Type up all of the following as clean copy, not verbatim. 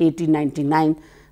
1899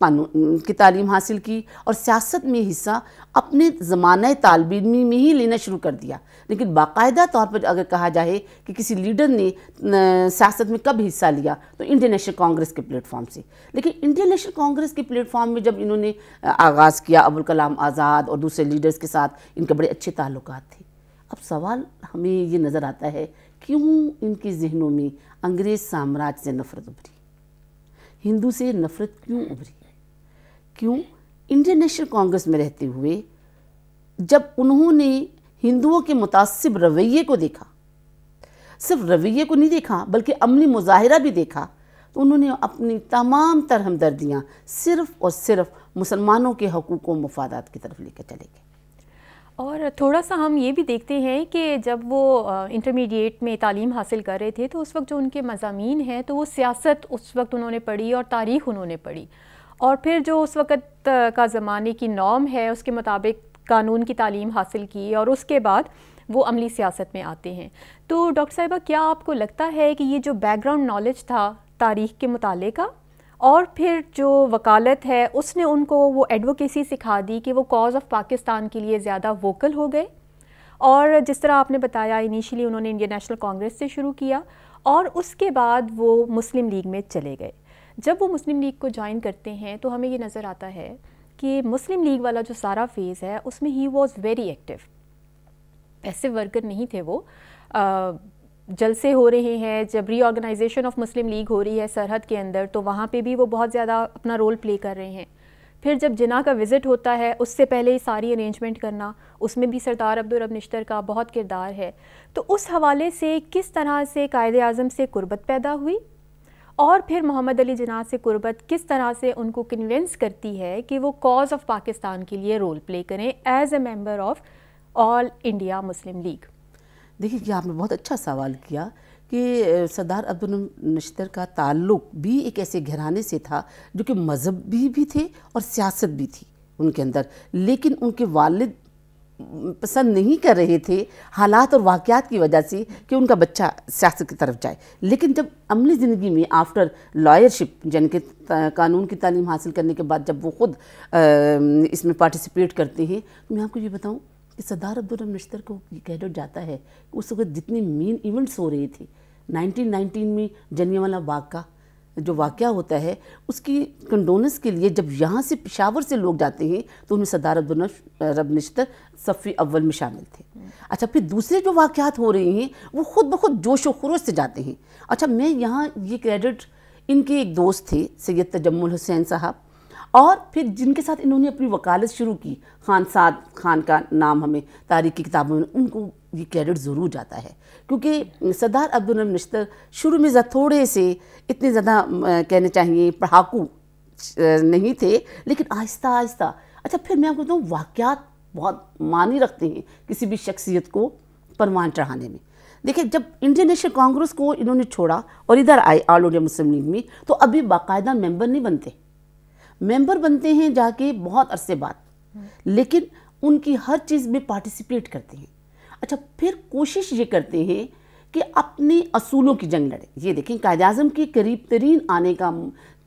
قانون کی تعلیم حاصل کی اور سیاست میں حصہ اپنے زمانہ طالب علمی میں ہی لینا شروع کر دیا. لیکن باقاعدہ طور پر اگر کہا جائے کہ کسی لیڈر نے سیاست میں کب حصہ لیا تو انڈین نیشنل کانگریس کے پلیٹ فارم سے. لیکن انڈین نیشنل کانگریس کے پلیٹ فارم میں جب انہوں نے آغاز کیا، ابوالکلام آزاد اور دوسرے لیڈرز کے ساتھ ان کے بڑے اچھے تعلقات تھے. اب سوال ہمیں یہ نظر آتا ہے کیوں ان کے ذہنوں میں انگریز سامراج سے نفرت ابھری، ہندو سے نفرت کیوں ابھری؟ کیوں انڈین نیشنل کانگریس میں رہتے ہوئے جب انہوں نے ہندوؤں کے متعصب رویے کو دیکھا، صرف رویے کو نہیں دیکھا بلکہ عملی مظاہرہ بھی دیکھا، تو انہوں نے اپنی تمام تر ہمدردیاں صرف اور صرف مسلمانوں کے حقوق و مفادات کی طرف لے کے چلے گئے. اور تھوڑا سا ہم یہ بھی دیکھتے ہیں کہ جب وہ انٹرمیڈیٹ میں تعلیم حاصل کر رہے تھے تو اس وقت جو ان کے مضامین ہیں تو وہ سیاست اس وقت انہوں نے پڑھی اور تاریخ انہوں نے پڑھی، اور پھر جو اس وقت کا زمانے کی نارم ہے اس کے مطابق قانون کی تعلیم حاصل کی، اور اس کے بعد وہ عملی سیاست میں آتے ہیں. تو ڈاکٹر صاحبہ کیا آپ کو لگتا ہے کہ یہ جو بیک گراؤنڈ نالج تھا تاریخ کے مطالعے کا اور پھر جو وکالت ہے اس نے ان کو وہ ایڈوکیسی سکھا دی کہ وہ کاز آف پاکستان کے لیے زیادہ ووکل ہو گئے؟ اور جس طرح آپ نے بتایا انیشلی انہوں نے انڈین نیشنل کانگریس سے شروع کیا اور اس کے بعد وہ مسلم لیگ میں چلے گئے. جب وہ مسلم لیگ کو جوائن کرتے ہیں تو ہمیں یہ نظر آتا ہے کہ مسلم لیگ والا جو سارا فیز ہے اس میں he was very active, passive worker نہیں تھے وہ. جلسے ہو رہے ہیں، جب ری آرگنائزیشن آف مسلم لیگ ہو رہی ہے سرحد کے اندر تو وہاں پہ بھی وہ بہت زیادہ اپنا رول پلے کر رہے ہیں. پھر جب جناح کا وزٹ ہوتا ہے اس سے پہلے ہی ساری ارینجمنٹ کرنا، اس میں بھی سردار عبدالرب نشتر کا بہت کردار ہے. تو اس حوالے سے کس طرح سے قائد اعظم سے قربت پیدا ہوئی اور پھر محمد علی جناح سے قربت کس طرح سے ان کو کنونس کرتی ہے کہ وہ کاز آف پاکستان کے لیے رول پلے کریں as a member of all India Muslim league? دیکھیے کہ آپ نے بہت اچھا سوال کیا کہ سردار عبدالرب نشتر کا تعلق بھی ایک ایسے گھرانے سے تھا جو کہ مذہبی بھی تھے اور سیاست بھی تھی ان کے اندر، لیکن ان کے والد پسند نہیں کر رہے تھے حالات اور واقعات کی وجہ سے کہ ان کا بچہ سیاست کی طرف جائے. لیکن جب عملی زندگی میں آفٹر لائرشپ یعنی کہ قانون کی تعلیم حاصل کرنے کے بعد جب وہ خود اس میں پارٹیسپیٹ کرتے ہیں تو میں آپ کو یہ بتاؤں کہ سردار عبدالرب نشتر کو یہ کریڈٹ جاتا ہے کہ اس وقت جتنی مین ایونٹس ہو رہے تھے 1919 میں جلیانوالہ باغ کا جو واقعہ ہوتا ہے اس کی کنڈوننس کے لیے جب یہاں سے پشاور سے لوگ جاتے ہیں تو ان میں سردار عبدالرب نشتر صف اول میں شامل تھے. اچھا پھر دوسرے جو واقعات ہو رہے ہیں وہ خود بخود جوش و خروش سے جاتے ہیں. اچھا میں یہاں یہ کریڈٹ ان کے ایک دوست تھے سید تجمل حسین صاحب اور پھر جن کے ساتھ انہوں نے اپنی وکالت شروع کی، خان سعد خان کا نام ہمیں تاریخ کی کتابوں میں ان کو یہ کریڈٹ ضرور جاتا ہے کیونکہ سردار عبدالرب نشتر شروع میں تھوڑے سے اتنے زیادہ کہنے چاہیے پڑھاکو نہیں تھے لیکن آہستہ آہستہ. اچھا پھر میں آپ کو بتاؤں واقعات بہت معنی رکھتے ہیں کسی بھی شخصیت کو پروان چڑھانے میں. دیکھیں جب انڈین نیشنل کانگریس کو انہوں نے چھوڑا اور ادھر آئے آل انڈیا مسلم لیگ میں تو ابھی باقاعدہ ممبر نہیں بنتے، ممبر بنتے ہیں جا کے بہت عرصے بعد، لیکن ان کی ہر چیز میں پارٹیسپیٹ کرتے ہیں. اچھا پھر کوشش یہ کرتے ہیں کہ اپنے اصولوں کی جنگ لڑیں. یہ دیکھیں قائد اعظم کے قریب ترین آنے کا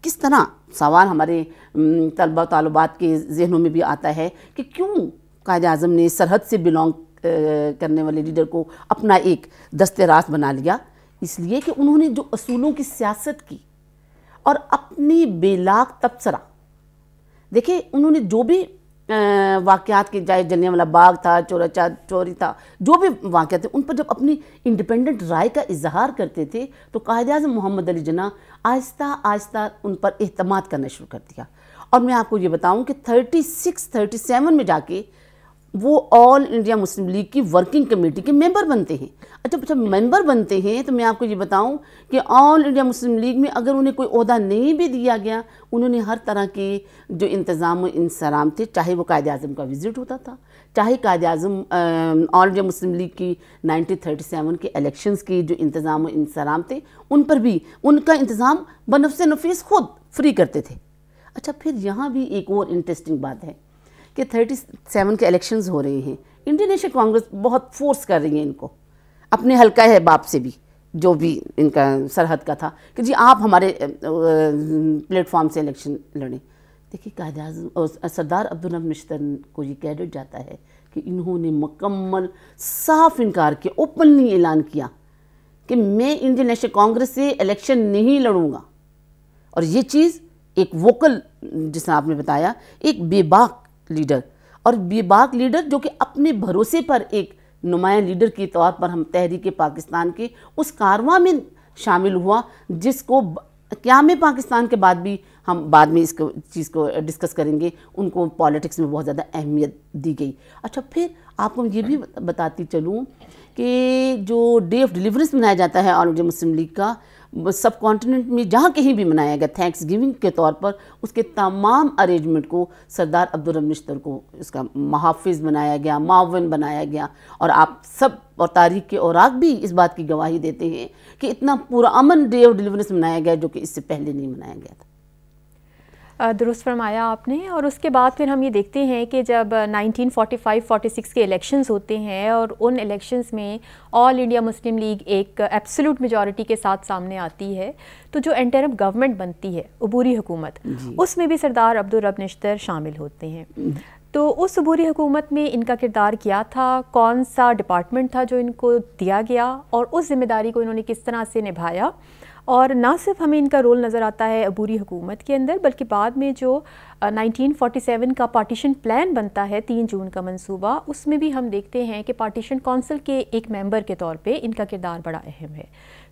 کس طرح سوال ہمارے طلبہ و طالبات کے ذہنوں میں بھی آتا ہے کہ کیوں قائد اعظم نے سرحد سے بلانگ کرنے والے لیڈر کو اپنا ایک دست راست بنا لیا. اس لیے کہ انہوں نے جو اصولوں کی سیاست کی اور اپنی بے لاگ تبصرہ، دیکھیں انہوں نے جو بھی واقعات کے جائے جلیانوالہ باغ تھا، چوری تھا، جو بھی واقعات تھے ان پر جب اپنی انڈیپینڈنٹ رائے کا اظہار کرتے تھے تو قائد اعظم محمد علی جناح آہستہ آہستہ ان پر اعتماد کرنا شروع کر دیا. اور میں آپ کو یہ بتاؤں کہ 37 میں جا کے وہ آل انڈیا مسلم لیگ کی ورکنگ کمیٹی کے ممبر بنتے ہیں. اچھا جب ممبر بنتے ہیں تو میں آپ کو یہ بتاؤں کہ آل انڈیا مسلم لیگ میں اگر انہیں کوئی عہدہ نہیں بھی دیا گیا انہوں نے ہر طرح کے جو انتظام و انصرام تھے، چاہے وہ قائد اعظم کا وزٹ ہوتا تھا، چاہے قائد اعظم آل انڈیا مسلم لیگ کی 1937 کے الیکشنز کی جو انتظام و انصرام تھے ان پر بھی ان کا انتظام بنفس نفیس خود فری کرتے تھے. اچھا پھر یہاں بھی ایک اور انٹرسٹنگ بات ہے کہ 37 کے الیکشنز ہو رہے ہیں، انڈین نیشنل کانگریس بہت فورس کر رہی ہیں ان کو، اپنے حلقہ ہے باپ سے بھی جو بھی ان کا سرحد کا تھا کہ جی آپ ہمارے پلیٹ فارم سے الیکشن لڑیں. دیکھیے قائد اعظم سردار عبدالرب نشتر کو یہ کریڈٹ جاتا ہے کہ انہوں نے مکمل صاف انکار کیا، اوپنلی اعلان کیا کہ میں انڈین نیشنل کانگریس سے الیکشن نہیں لڑوں گا. اور یہ چیز ایک ووکل، جس نے آپ نے بتایا، ایک بے باک لیڈر، اور بے باک لیڈر جو کہ اپنے بھروسے پر ایک نمایاں لیڈر کے طور پر ہم تحریک پاکستان کے اس کارواں میں شامل ہوا جس کو قیام پاکستان کے بعد بھی ہم بعد میں اس چیز کو ڈسکس کریں گے، ان کو پالیٹکس میں بہت زیادہ اہمیت دی گئی. اچھا، پھر آپ کو یہ بھی بتاتی چلوں کہ جو ڈے آف ڈیلیورنس منایا جاتا ہے آل انڈیا مسلم لیگ کا، سب کانٹیننٹ میں جہاں کہیں بھی منایا گیا تھینکس گیونگ کے طور پر، اس کے تمام ارینجمنٹ کو سردار عبدالرب نشتر کو اس کا محافظ بنایا گیا، معاون بنایا گیا. اور آپ سب اور تاریخ کے اوراق بھی اس بات کی گواہی دیتے ہیں کہ اتنا پرامن ڈے آف ڈیلیورنس منایا گیا جو کہ اس سے پہلے نہیں منایا گیا تھا. درست فرمایا آپ نے. اور اس کے بعد پھر ہم یہ دیکھتے ہیں کہ جب 1945-46 کے الیکشنز ہوتے ہیں اور ان الیکشنز میں آل انڈیا مسلم لیگ ایک ایبسولوٹ میجورٹی کے ساتھ سامنے آتی ہے، تو جو انٹرم گورنمنٹ بنتی ہے، عبوری حکومت، اس میں بھی سردار عبدالرب نشتر شامل ہوتے ہیں. تو اس عبوری حکومت میں ان کا کردار کیا تھا؟ کون سا ڈپارٹمنٹ تھا جو ان کو دیا گیا، اور اس ذمہ داری کو انہوں نے کس طرح سے نبھایا؟ اور نہ صرف ہمیں ان کا رول نظر آتا ہے عبوری حکومت کے اندر، بلکہ بعد میں جو 1947 کا پارٹیشن پلان بنتا ہے، 3 جون کا منصوبہ، اس میں بھی ہم دیکھتے ہیں کہ پارٹیشن کونسل کے ایک ممبر کے طور پہ ان کا کردار بڑا اہم ہے.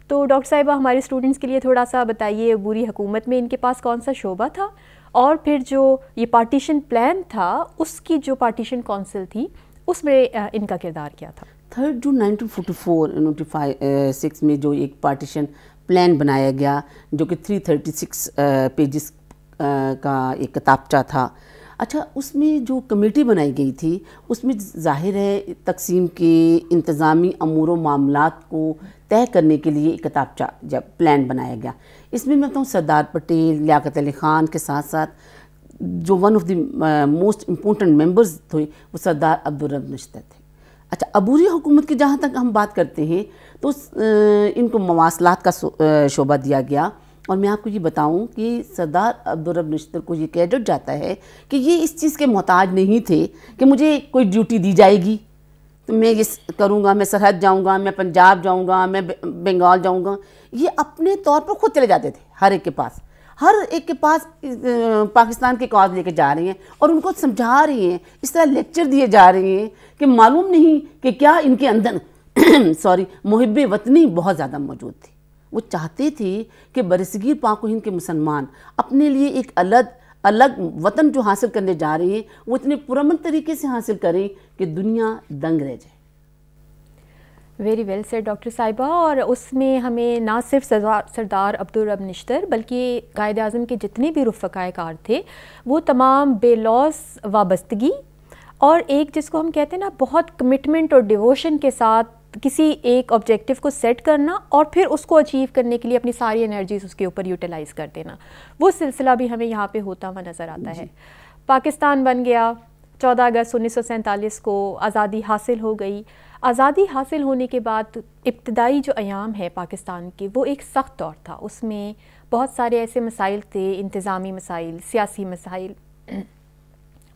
تو ڈاکٹر صاحبہ، ہمارے اسٹوڈنٹس کے لیے تھوڑا سا بتائیے، عبوری حکومت میں ان کے پاس کون سا شعبہ تھا، اور پھر جو یہ پارٹیشن پلان تھا اس کی جو پارٹیشن کونسل تھی اس میں ان کا کردار کیا تھا؟ 3 جون 1946 میں جو ایک پارٹیشن پلان بنایا گیا جو کہ 336 پیجز کا ایک کتابچہ تھا. اچھا، اس میں جو کمیٹی بنائی گئی تھی اس میں ظاہر ہے تقسیم کے انتظامی امور و معاملات کو طے کرنے کے لیے ایک کتابچہ جب پلان بنایا گیا. اس میں بتاؤں سردار پٹیل، لیاقت علی خان کے ساتھ ساتھ جو one of the most important members تھے وہ سردار عبدالرب نشتر تھے. اچھا، عبوری حکومت کی جہاں تک ہم بات کرتے ہیں تو ان کو مواصلات کا شعبہ دیا گیا. اور میں آپ کو یہ بتاؤں کہ سردار عبدالرب نشتر کو یہ کریڈٹ جاتا ہے کہ یہ اس چیز کے محتاج نہیں تھے کہ مجھے کوئی ڈیوٹی دی جائے گی تو میں یہ کروں گا، میں سرحد جاؤں گا، میں پنجاب جاؤں گا، میں بنگال جاؤں گا. یہ اپنے طور پر خود چلے جاتے تھے. ہر ایک کے پاس پاکستان کے کاز لے کے جا رہے ہیں اور ان کو سمجھا رہے ہیں، اس طرح لیکچر دیے جا رہے ہیں کہ معلوم نہیں کہ کیا ان کے اندر محب وطنی بہت زیادہ موجود تھی. وہ چاہتے تھے کہ برصغیر پاک و ہند کے مسلمان اپنے لیے ایک الگ وطن جو حاصل کرنے جا رہے ہیں وہ اتنے پرامن طریقے سے حاصل کریں کہ دنیا دنگ رہ جائے. ویری ویل سیڈ ڈاکٹر صاحبہ. اور اس میں ہمیں نہ صرف سردار عبدالرب نشتر بلکہ قائد اعظم کے جتنے بھی رفقائے کار تھے وہ تمام بے لوث وابستگی اور ایک جس کو ہم کہتے ہیں نا بہت کمٹمنٹ اور ڈیووشن کے ساتھ کسی ایک آبجیکٹیو کو سیٹ کرنا اور پھر اس کو اچیو کرنے کے لیے اپنی ساری انرجیز اس کے اوپر یوٹیلائز کر دینا، وہ سلسلہ بھی ہمیں یہاں پہ ہوتا ہوا نظر آتا ہے. پاکستان بن گیا، 14 اگست 1947 کو آزادی حاصل ہو گئی. آزادی حاصل ہونے کے بعد ابتدائی جو ایام ہے پاکستان کے وہ ایک سخت دور تھا. اس میں بہت سارے ایسے مسائل تھے، انتظامی مسائل، سیاسی مسائل،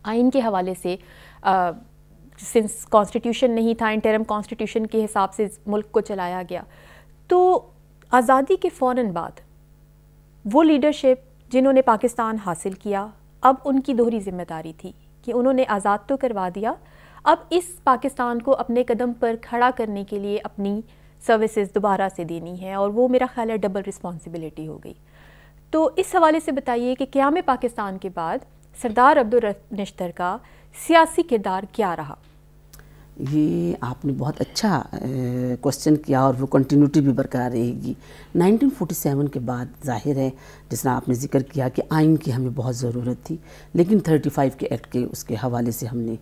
آئین کے حوالے سے سنس کانسٹیٹیوشن نہیں تھا، انٹرم کانسٹیٹیوشن کے حساب سے ملک کو چلایا گیا. تو آزادی کے فوراً بعد وہ لیڈرشپ جنہوں نے پاکستان حاصل کیا، اب ان کی دوہری ذمہ داری تھی کہ انہوں نے آزاد تو کروا دیا، اب اس پاکستان کو اپنے قدم پر کھڑا کرنے کے لیے اپنی سروسز دوبارہ سے دینی ہے، اور وہ میرا خیال ہے ڈبل رسپانسبلٹی ہو گئی. تو اس حوالے سے بتائیے کہ قیام پاکستان کے بعد سردار عبدالرب نشتر کا سیاسی کردار کیا رہا؟ یہ آپ نے بہت اچھا کوسچن کیا اور وہ کنٹینیوٹی بھی برقرار رہے گی. 1947 کے بعد ظاہر ہے جس طرح آپ نے ذکر کیا کہ آئین کی ہمیں بہت ضرورت تھی، لیکن 35 کے ایکٹ کے اس کے حوالے سے ہم نے،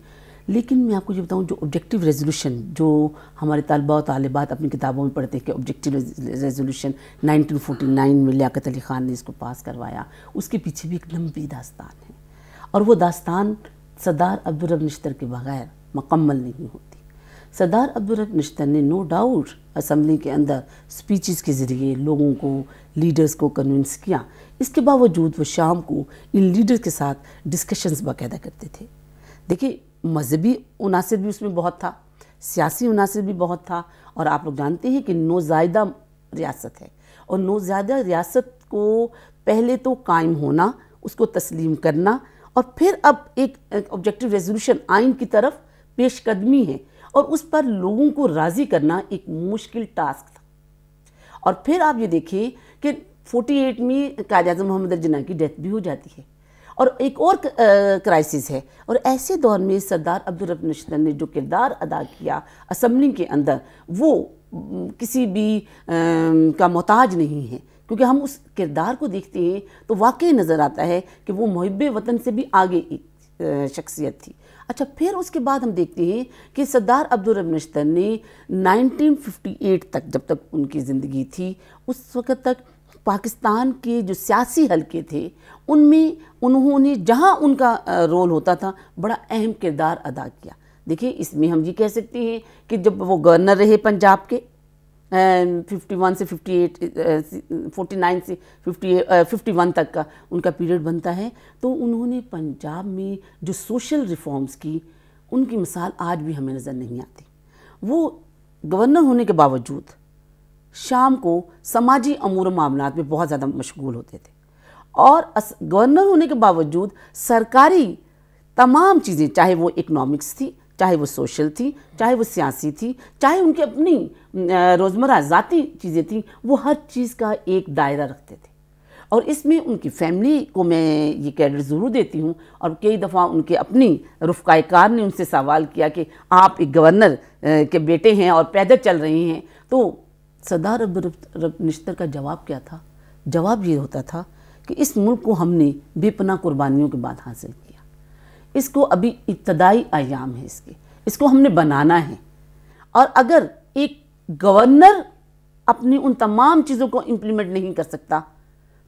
لیکن میں آپ کو یہ بتاؤں جو آبجیکٹیو ریزولوشن جو ہمارے طلباء و طالبات اپنی کتابوں میں پڑھتے ہیں کہ آبجیکٹیو ریزولوشن 1949 میں لیاقت علی خان نے اس کو پاس کروایا، اس کے پیچھے بھی ایک لمبی داستان ہے، اور وہ داستان سردار عبدالرب نشتر کے بغیر مکمل نہیں ہوتی. سردار عبدالرب نشتر نے نو ڈاؤٹ اسمبلی کے اندر سپیچز کے ذریعے لوگوں کو، لیڈرز کو کنونس کیا. اس کے باوجود وہ شام کو ان لیڈرز کے ساتھ ڈسکشنز باقاعدہ کرتے تھے. دیکھیے مذہبی عناصر بھی اس میں بہت تھا، سیاسی عناصر بھی بہت تھا، اور آپ لوگ جانتے ہیں کہ نوزائیدہ ریاست ہے، اور نوزائیدہ ریاست کو پہلے تو قائم ہونا، اس کو تسلیم کرنا، اور پھر اب ایک آبجیکٹو ریزولوشن آئین کی طرف پیش قدمی ہے، اور اس پر لوگوں کو راضی کرنا ایک مشکل ٹاسک تھا. اور پھر آپ یہ دیکھیں کہ 48 میں قائد اعظم محمد علی جناح کی ڈیتھ بھی ہو جاتی ہے، اور ایک اور کرائسس ہے. اور ایسے دور میں سردار عبدالرب نشتر نے جو کردار ادا کیا اسمبلی کے اندر، وہ کسی بھی کا محتاج نہیں ہے، کیونکہ ہم اس کردار کو دیکھتے ہیں تو واقعی نظر آتا ہے کہ وہ محب وطن سے بھی آگے ایک شخصیت تھی. اچھا، پھر اس کے بعد ہم دیکھتے ہیں کہ سردار عبدالرب نشتر نے 1958 تک، جب تک ان کی زندگی تھی، اس وقت تک پاکستان کے جو سیاسی حلقے تھے ان میں انہوں نے جہاں ان کا رول ہوتا تھا بڑا اہم کردار ادا کیا. دیکھیں اس میں ہم یہ کہہ سکتے ہیں کہ جب وہ گورنر رہے پنجاب کے 51 سے 58 49 سے 51 تک کا ان کا پیریڈ بنتا ہے، تو انہوں نے پنجاب میں جو سوشل ریفارمز کی، ان کی مثال آج بھی ہمیں نظر نہیں آتی. وہ گورنر ہونے کے باوجود شام کو سماجی امور و معاملات میں بہت زیادہ مشغول ہوتے تھے، اور گورنر ہونے کے باوجود سرکاری تمام چیزیں، چاہے وہ اکنامکس تھی، چاہے وہ سوشل تھی، چاہے وہ سیاسی تھی، چاہے ان کی اپنی روزمرہ ذاتی چیزیں تھیں، وہ ہر چیز کا ایک دائرہ رکھتے تھے. اور اس میں ان کی فیملی کو میں یہ کریڈٹ ضرور دیتی ہوں، اور کئی دفعہ ان کے اپنی رفقائے کار نے ان سے سوال کیا کہ آپ ایک گورنر کے بیٹے ہیں اور پیدل چل رہے ہیں. تو سردار عبدالرب نشتر کا جواب کیا تھا؟ جواب یہ ہوتا تھا کہ اس ملک کو ہم نے بے پناہ قربانیوں کے بعد حاصل کیا، اس کو ابھی ابتدائی ایام ہے، اس کو ہم نے بنانا ہے، اور اگر ایک گورنر اپنی ان تمام چیزوں کو امپلیمنٹ نہیں کر سکتا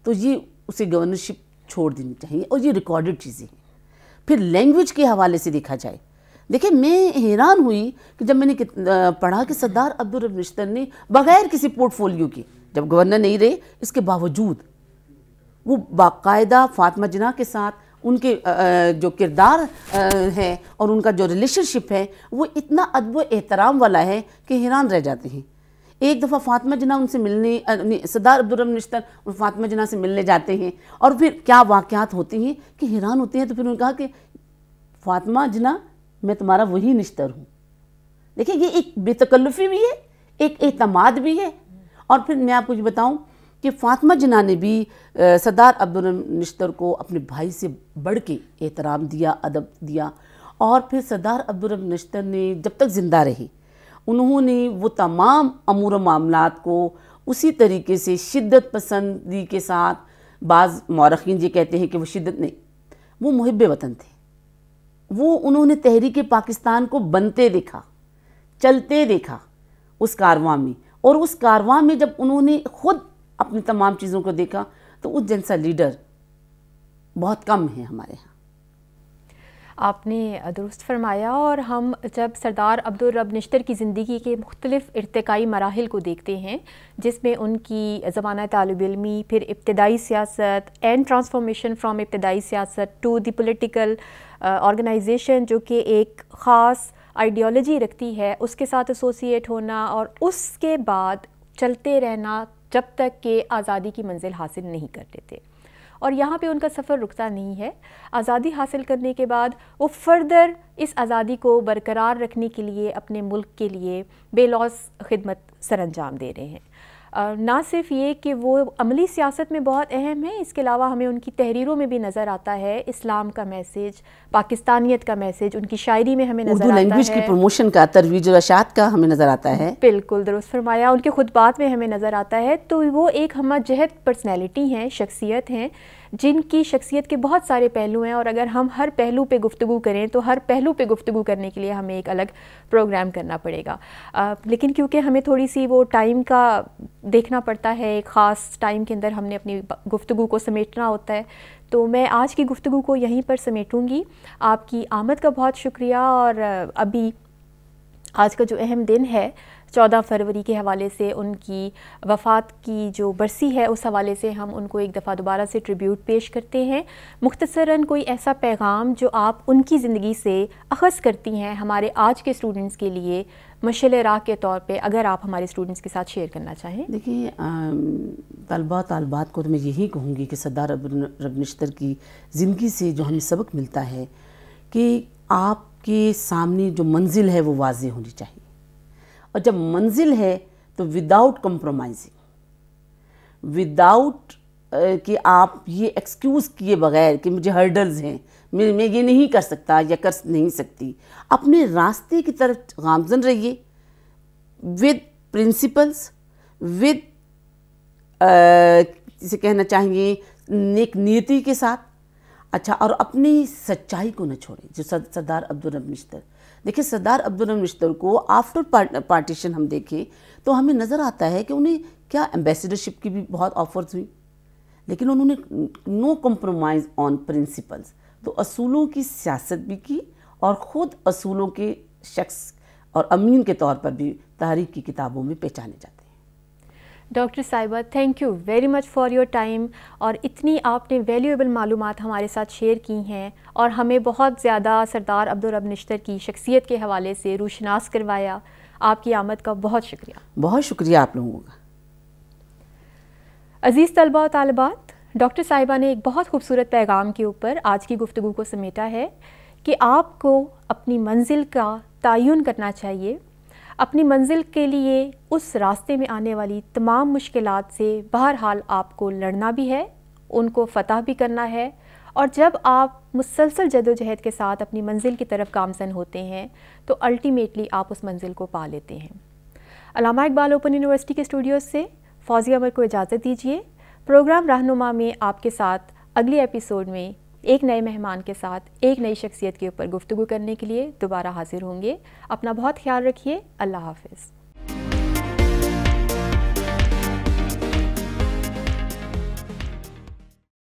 تو یہ اسے گورنرشپ چھوڑ دینی چاہیے، اور یہ ریکارڈڈ چیزیں ہیں. پھر لینگویج کے حوالے سے دیکھا جائے، دیکھیں میں حیران ہوئی کہ جب میں نے پڑھا کہ سردار عبدالرب نشتر نے بغیر کسی پورٹ فولیو کے، جب گورنر نہیں رہے، اس کے باوجود وہ باقاعدہ فاطمہ جناح کے ساتھ ان کے جو کردار ہے اور ان کا جو ریلیشن شپ ہے وہ اتنا ادب و احترام والا ہے کہ حیران رہ جاتے ہیں. ایک دفعہ فاطمہ جناح ان سے ملنے، سردار عبدالرب نشتر فاطمہ جناح سے ملنے جاتے ہیں، اور پھر کیا واقعات ہوتے ہیں کہ حیران ہوتے ہیں. تو پھر انہوں نے کہا کہ فاطمہ جناح میں تمہارا وہی نشتر ہوں. دیکھیں یہ ایک بے تکلفی بھی ہے، ایک اعتماد بھی ہے. اور پھر میں آپ کو یہ بتاؤں کہ فاطمہ جناح نے بھی سردار عبدالرب نشتر کو اپنے بھائی سے بڑھ کے احترام دیا، ادب دیا. اور پھر سردار عبدالرب نشتر نے جب تک زندہ رہے انہوں نے وہ تمام امور و معاملات کو اسی طریقے سے شدت پسندی کے ساتھ، بعض مورخین یہ کہتے ہیں کہ وہ شدت نہیں، وہ محب وطن تھے. وہ انہوں نے تحریک پاکستان کو بنتے دیکھا، چلتے دیکھا اس کارواں میں، اور اس کارواں میں جب انہوں نے خود اپنی تمام چیزوں کو دیکھا تو اس جیسا لیڈر بہت کم ہے ہمارے ہاں. آپ نے درست فرمایا. اور ہم جب سردار عبدالرب نشتر کی زندگی کے مختلف ارتقائی مراحل کو دیکھتے ہیں، جس میں ان کی زمانہ طالب علمی، پھر ابتدائی سیاست، اینڈ ٹرانسفارمیشن فرام ابتدائی سیاست ٹو دی پولیٹیکل آرگنائزیشن جو کہ ایک خاص آئیڈیالوجی رکھتی ہے، اس کے ساتھ ایسوسیٹ ہونا، اور اس کے بعد چلتے رہنا جب تک کہ آزادی کی منزل حاصل نہیں کر لیتے. اور یہاں پہ ان کا سفر رکتا نہیں ہے. آزادی حاصل کرنے کے بعد وہ فردر اس آزادی کو برقرار رکھنے کے لیے اپنے ملک کے لیے بے لوث خدمت سر انجام دے رہے ہیں. نہ صرف یہ کہ وہ عملی سیاست میں بہت اہم ہیں، اس کے علاوہ ہمیں ان کی تحریروں میں بھی نظر آتا ہے اسلام کا میسیج، پاکستانیت کا میسیج، ان کی شاعری میں ہمیں نظر آتا ہے، اردو لینگویج کی پروموشن کا، ترویج و اشاعت کا ہمیں نظر آتا ہے. بالکل درست فرمایا. ان کے خطبات میں ہمیں نظر آتا ہے. تو وہ ایک ہمہ جہت پرسنالٹی ہیں، شخصیت ہیں، جن کی شخصیت کے بہت سارے پہلو ہیں، اور اگر ہم ہر پہلو پہ گفتگو کریں تو ہر پہلو پہ گفتگو کرنے کے لیے ہمیں ایک الگ پروگرام کرنا پڑے گا. لیکن کیونکہ ہمیں تھوڑی سی وہ ٹائم کا دیکھنا پڑتا ہے، ایک خاص ٹائم کے اندر ہم نے اپنی گفتگو کو سمیٹنا ہوتا ہے، تو میں آج کی گفتگو کو یہیں پر سمیٹوں گی. آپ کی آمد کا بہت شکریہ. اور ابھی آج کا جو اہم دن ہے 14 فروری کے حوالے سے ان کی وفات کی جو برسی ہے اس حوالے سے ہم ان کو ایک دفعہ دوبارہ سے ٹریبیوٹ پیش کرتے ہیں. مختصراً کوئی ایسا پیغام جو آپ ان کی زندگی سے اخذ کرتی ہیں ہمارے آج کے اسٹوڈنٹس کے لیے مشعل راہ کے طور پہ، اگر آپ ہمارے اسٹوڈنٹس کے ساتھ شیئر کرنا چاہیں. دیکھیے طالبات کو تو میں یہی کہوں گی کہ سردار عبدالرب نشتر کی زندگی سے جو ہمیں سبق ملتا ہے کہ آپ کے سامنے جو منزل ہے وہ واضح ہونی چاہیے، اور جب منزل ہے تو وداؤٹ کمپرومائزنگ، وداؤٹ کہ آپ یہ ایکسکیوز کیے بغیر کہ مجھے ہرڈلز ہیں، میں یہ نہیں کر سکتا یا کر نہیں سکتی، اپنے راستے کی طرف گامزن رہیے ود پرنسپلز، ود جسے کہنا چاہیے نیک نیتی کے ساتھ. اچھا، اور اپنی سچائی کو نہ چھوڑیں. جو سردار عبدالرب نشتر، دیکھیں سردار عبدالرب نشتر کو آفٹر پارٹیشن ہم دیکھیں تو ہمیں نظر آتا ہے کہ انہیں کیا ایمبیسڈرشپ کی بھی بہت آفرز ہوئی، لیکن انہوں نے نو کمپرومائز آن پرنسپلز، تو اصولوں کی سیاست بھی کی اور خود اصولوں کے شخص اور امین کے طور پر بھی تاریخ کی کتابوں میں پہچانے جاتے ہیں. ڈاکٹر صاحبہ، thank you very much for your time, اور اتنی آپ نے ویلیویبل معلومات ہمارے ساتھ شیئر کی ہیں اور ہمیں بہت زیادہ سردار عبدالرب نشتر کی شخصیت کے حوالے سے روشناس کروایا. آپ کی آمد کا بہت شکریہ. بہت شکریہ آپ لوگوں کا. عزیز طلباء و طالبات، ڈاکٹر صاحبہ نے ایک بہت خوبصورت پیغام کے اوپر آج کی گفتگو کو سمیٹا ہے کہ آپ کو اپنی منزل کا تعین کرنا چاہیے. اپنی منزل کے لیے اس راستے میں آنے والی تمام مشکلات سے بہرحال آپ کو لڑنا بھی ہے، ان کو فتح بھی کرنا ہے، اور جب آپ مسلسل جدوجہد کے ساتھ اپنی منزل کی طرف گامزن ہوتے ہیں تو الٹیمیٹلی آپ اس منزل کو پا لیتے ہیں. علامہ اقبال اوپن یونیورسٹی کے اسٹوڈیوز سے فوزیہ عمر کو اجازت دیجیے. پروگرام رہنما میں آپ کے ساتھ اگلے ایپیسوڈ میں ایک نئے مہمان کے ساتھ ایک نئی شخصیت کے اوپر گفتگو کرنے کے لیے دوبارہ حاضر ہوں گے. اپنا بہت خیال رکھیے. اللہ حافظ.